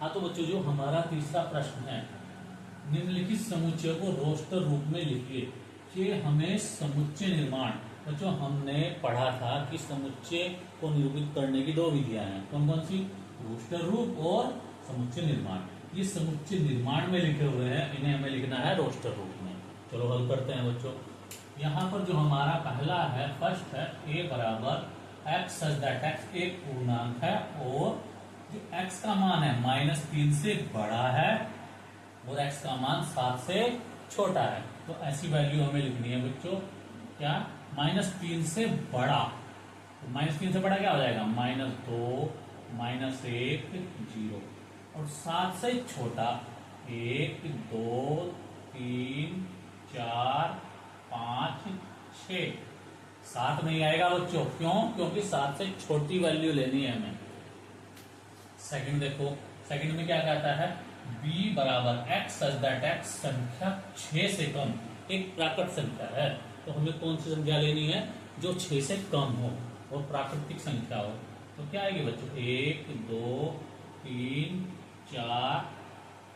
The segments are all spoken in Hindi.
हाँ तो बच्चों, जो हमारा तीसरा प्रश्न है, निम्नलिखित समुच्चय को रोस्टर रूप में लिखिए। कि हमें समुच्चय निर्माण, बच्चों हमने पढ़ा था कि समुच्चय को निरूपित करने की दो विधियां हैं। कौन कौन सी? रोस्टर रूप और समुच्चय निर्माण। ये समुच्चय निर्माण में लिखे हुए हैं, इन्हें हमें लिखना है रोस्टर रूप में। चलो हल करते हैं बच्चों। यहाँ पर जो हमारा पहला है, फर्स्ट है, a बराबर एक्स सच दैट एक्स एक पूर्णांक है और जो x का मान है -3 से बड़ा है और x का मान 7 से छोटा है। तो ऐसी वैल्यू हमें लिखनी है बच्चों। क्या? -3 से बड़ा। तो -3 से बड़ा क्या हो जाएगा? -2, -1, 0। और 7 से छोटा 1, 2, 3, 4, 5, 6। 7 नहीं आएगा बच्चों। क्यों? क्योंकि 7 से छोटी वैल्यू लेनी है हमें। सेकंड देखो, सेकंड में क्या कहता है? b बराबर x सच दैट x संख्या 6 से कम एक प्राकृत संख्या है। तो हमें कौन सी संख्या लेनी है? जो 6 से कम हो और प्राकृतिक संख्या हो। तो क्या आएगी बच्चों? 1, 2, 3, 4,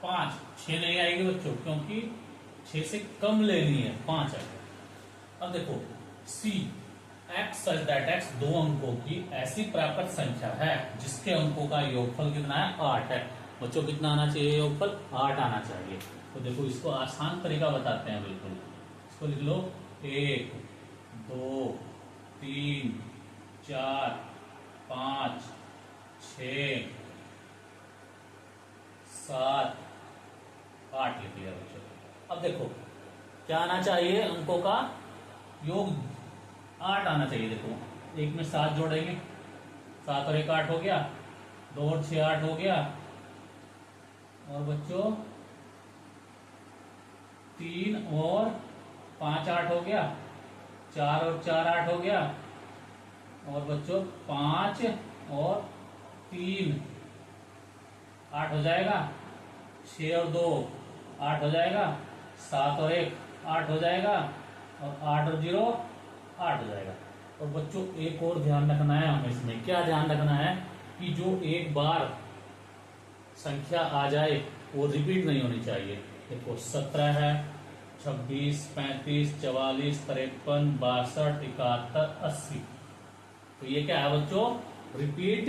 5। 6 नहीं आएगी बच्चों, क्योंकि 6 से कम लेनी है, 5 आएगा। अब देखो c x such that x दो अंकों की ऐसी प्राकृत संख्या है जिसके अंकों का योगफल कितना है? 8 है। बच्चों कितना आना चाहिए? योगफल 8 आना चाहिए। तो देखो इसको आसान तरीका बताते हैं बिल्कुल। इसको लिख लो 1, 2, 3, 4, 5, 6, 7, 8 लिख लिया बच्चों। अब देखो क्या आना चाहिए? अंकों का योग 8 आना चाहिए। देखो एक में 7 जोड़ेंगे, 7 और 1 8 हो गया, 2 और 6 8 हो गया, और बच्चों 3 और 5 8 हो गया, 4 और 4 8 हो गया, और बच्चों 5 और 3 8 हो जाएगा, 6 और 2 8 हो जाएगा, 7 और 1 8 हो जाएगा, और 8 और 0 8 हो जाएगा। और बच्चों एक और ध्यान रखना है हमें इसमें। क्या ध्यान रखना है? कि जो एक बार संख्या आ जाए वो रिपीट नहीं होनी चाहिए। देखो 17 है, 26, 35, 44, 53, 62, 71, 80। तो ये क्या है बच्चों? रिपीट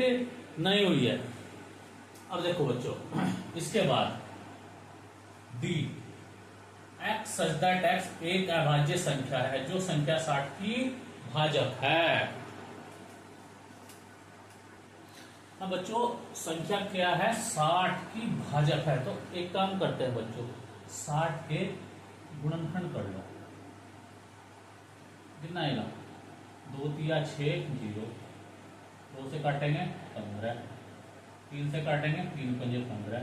नहीं हुई है। अब देखो बच्चों इसके बाद D x such that x एक अभाज्य संख्या है जो संख्या 60 की भाजक है। अब बच्चों संख्या क्या है? 60 की भाजक है। तो एक काम करते हैं बच्चों, 60 के गुणनखंड कर लो। कितना आएगा? 2 3 6 0। 2 से काटेंगे 15, 3 से काटेंगे 3 पंजे 15,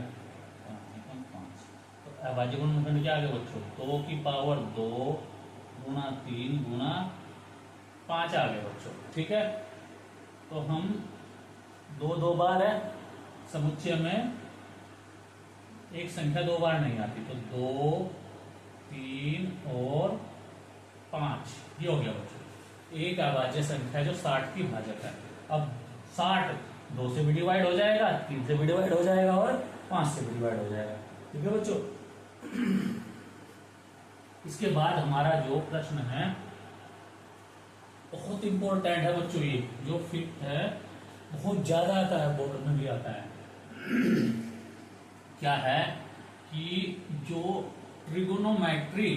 5 5। तो अभाज्य गुणनखंड क्या आ गया बच्चों? 2 की पावर 2 गुणा 3 गुणा 5 आ गया बच्चों। ठीक है, तो हम 2 बार है समुच्चय में, एक संख्या 2 बार नहीं आती। तो 2, 3 और 5 ये हो गया बच्चों। एक अभाज्य संख्या जो 60 की भाजक है। अब 60 2 से भी डिवाइड हो जाएगा, 3 से भी डिवाइड हो जाएगा और 5 से भी डिवाइड हो जाएगा। ठीक है बच्चों। इसके बाद हमारा जो प्रश्न है बहुत इंपॉर्टेंट है बच्चों। ये जो फिफ्थ है बहुत ज्यादा आता है, बोर्ड में भी आता है। क्या है कि जो ट्रिगोनोमेट्री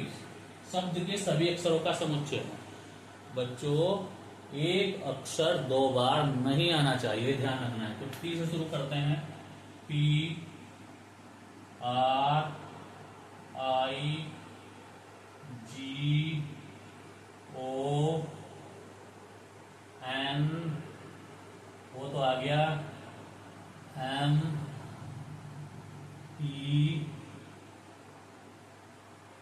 शब्द के सभी अक्षरों का समुच्चय है बच्चों, एक अक्षर 2 बार नहीं आना चाहिए, ध्यान रखना है। तो टी से शुरू करते हैं। P R I G O N, वो तो आ गया, M P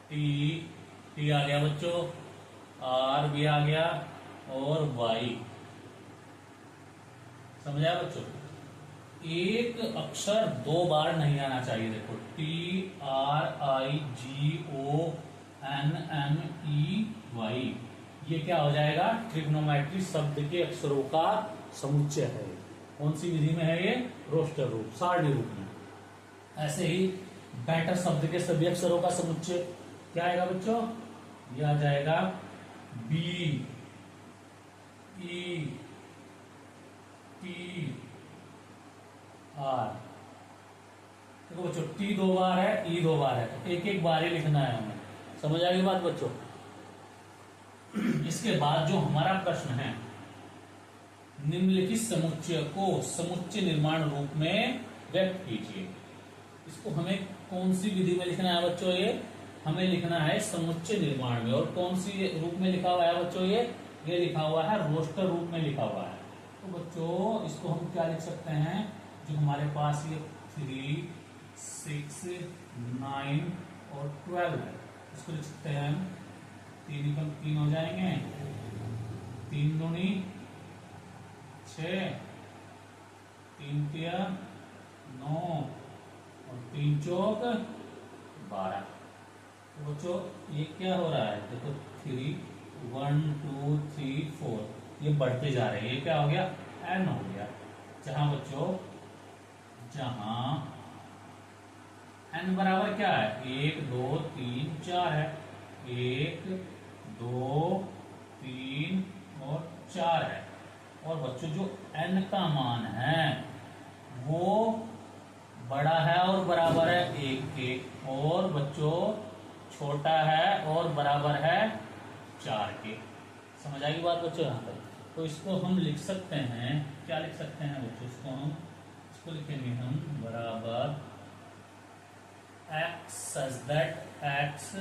T आ गया बच्चों, R भी आ गया और Y। समझा बच्चों? एक अक्षर 2 बार नहीं आना चाहिए। देखो T R I G O N M E Y, ये क्या हो जाएगा? ट्रिग्नोमेट्री शब्द के अक्षरों का समुच्चय है। कौन सी विधि में है ये? रोस्टर रूप, सारणी रूप में। ऐसे ही बेटर शब्द के सभी अक्षरों का समुच्चय क्या आएगा बच्चों? ये आ जाएगा बी ई टी आर। देखो बच्चों, टी 2 बार है, ई 2 बार है, तो एक एक बार ही लिखना है हमें। समझ आ गई बात बच्चों? इसके बाद जो हमारा प्रश्न है, निम्नलिखित समुच्चय को समुच्चय निर्माण रूप में व्यक्त कीजिए। इसको हमें कौन सी विधि में लिखना है बच्चों? ये हमें लिखना है समुच्चय निर्माण में। और कौन सी रूप में लिखा हुआ है बच्चों? ये लिखा हुआ है रोस्टर रूप में लिखा हुआ है। तो बच्चों इसको हम क्या लिख सकते हैं? जो हमारे पास ये 3, 6, 9 और 12 है, इसको लिख सकते हैं हम 3 कम 3 हो जाएंगे, 3 दूनी 6, 3 तिया 9 और 3 चौक 12। तो बच्चों ये क्या हो रहा है? देखो 3, 1, 2, 3, 4 ये बढ़ते जा रहे हैं। ये क्या हो गया? n हो गया। जहां बच्चों जहां n बराबर क्या है? 1, 2, 3, 4 है। 1, 2, 3 और 4 है। और बच्चों जो n का मान है वो बड़ा है और बराबर है 1 के, और बच्चों छोटा है और बराबर है 4 के। समझ आएगी बात बच्चों यहाँ पर? तो इसको हम लिख सकते हैं, क्या लिख सकते हैं बच्चों? इसको लिखेंगे हम बराबर x सच दैट x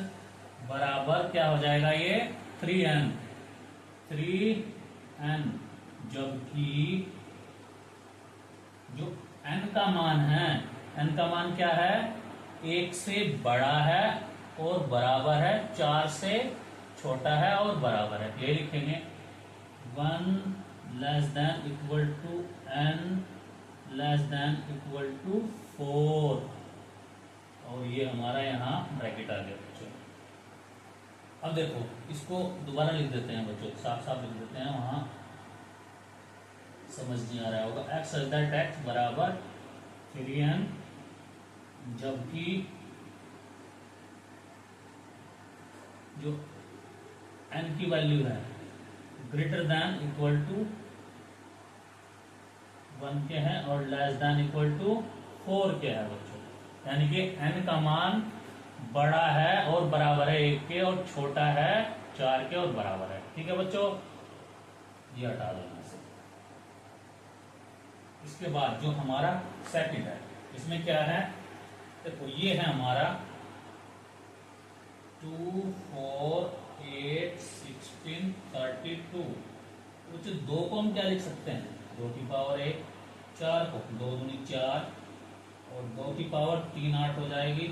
बराबर क्या हो जाएगा? ये 3n, 3n, जबकि जो n का मान है, n का मान क्या है? 1 से बड़ा है और बराबर है 4 से छोटा है और बराबर है। ये लिखेंगे 1 less than equal to n less than equal to 4, और ये हमारा यहाँ ब्रैकेट आ गया बच्चों। अब देखो इसको दोबारा लिख देते हैं बच्चों, साफ साफ लिख देते हैं, वहां समझ नहीं आ रहा होगा। x सच दैट x बराबर 3n, जबकि जो n की वैल्यू है ग्रेटर देन इक्वल टू 1 के है और लेस देन इक्वल टू 4 के है बच्चों। यानी कि n का मान बड़ा है और बराबर है 1 के, और छोटा है 4 के और बराबर है। ठीक है बच्चों, ये हटा दो यहाँ से। इसके बाद जो हमारा सेकंड है, इसमें क्या है? देखो ये है हमारा 2, 4, 8, 16, 32। तो 2 को हम क्या लिख सकते हैं? 2 की पावर 1, 4 को 2 दूनी 4 और 2 की पावर 3 8 हो जाएगी,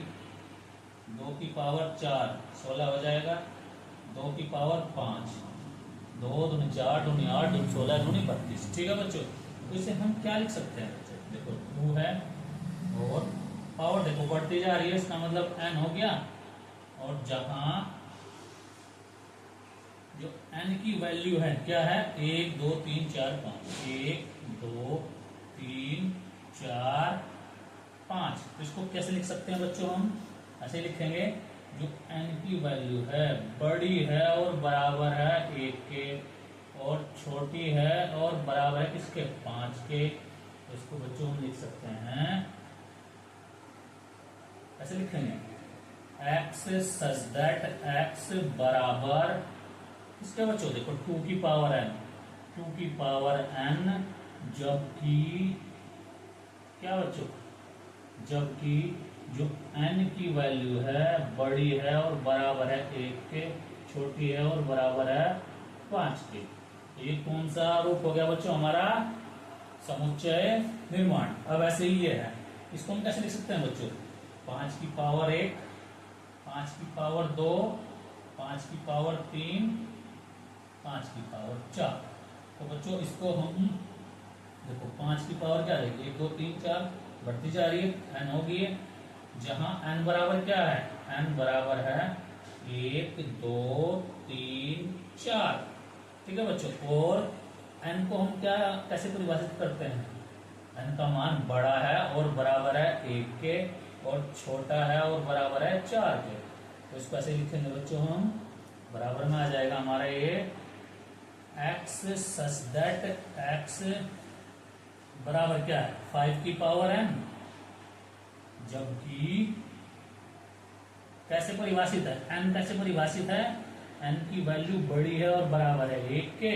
2 की पावर 4 16 हो जाएगा, 2 की पावर 5, 2 दूनी 4 दूनी 8 दूनी 16 दूनी 32। ठीक है बच्चों, तो इसे हम क्या लिख सकते हैं बच्चों? देखो 2 है और पावर देखो बढ़ती जा रही है, इसका मतलब n हो गया। और जहां जो n की वैल्यू है क्या है? 1 2 3 4 5, 1 2 3 4 5। तो इसको कैसे लिख सकते हैं बच्चों? हम ऐसे लिखेंगे, जो n की वैल्यू है बड़ी है और बराबर है 1 के, और छोटी है और बराबर है किसके? 5 के। तो इसको बच्चों हम लिख सकते हैं, ऐसे लिखेंगे x सच दैट x बराबर किसके बच्चों? देखो 2 की पावर n, 2 की पावर n, जबकि क्या बच्चों? जबकि जो n की वैल्यू है बड़ी है और बराबर है 1 के, छोटी है और बराबर है 5 के। ये कौन सा रूप हो गया बच्चों? हमारा समुच्चय निर्माण। अब ऐसे ही ये है, इसको हम कैसे लिख सकते हैं बच्चों? 5 की पावर 1, 5 की पावर 2, 5 की पावर 3, 5 की पावर 4। तो बच्चों इसको हम देखो 5 की पावर क्या रहेगी? 1 2 3 4 बढ़ती जा रही है, n होगी है। जहां n बराबर क्या है? n बराबर है 1 2 3 4। ठीक है बच्चों, और n को हम क्या कैसे परिभाषित करते हैं? n का मान बड़ा है और बराबर है 1 के, और छोटा है और बराबर है 4 के। तो इसको ऐसे लिखेंगे बच्चों हम, बराबर में आ जाएगा हमारा ये x सच दैट x बराबर क्या है 5 की पावर n, जबकि कैसे परिभाषित है n, कैसे परिभाषित है n की वैल्यू बड़ी है और बराबर है 1 के,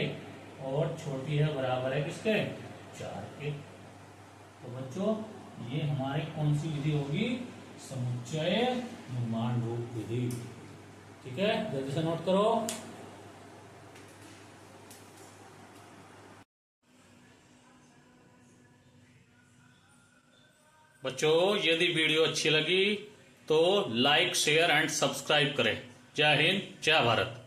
और छोटी है बराबर है किसके 4 के। तो बच्चों ये हमारी कौन सी विधि होगी, समुच्चय निर्माण रूप विधि। ठीक है, जल्दी से नोट करो। बच्चों यदि वीडियो अच्छी लगी तो लाइक शेयर एंड सब्सक्राइब करें। जय हिंद, जय भारत।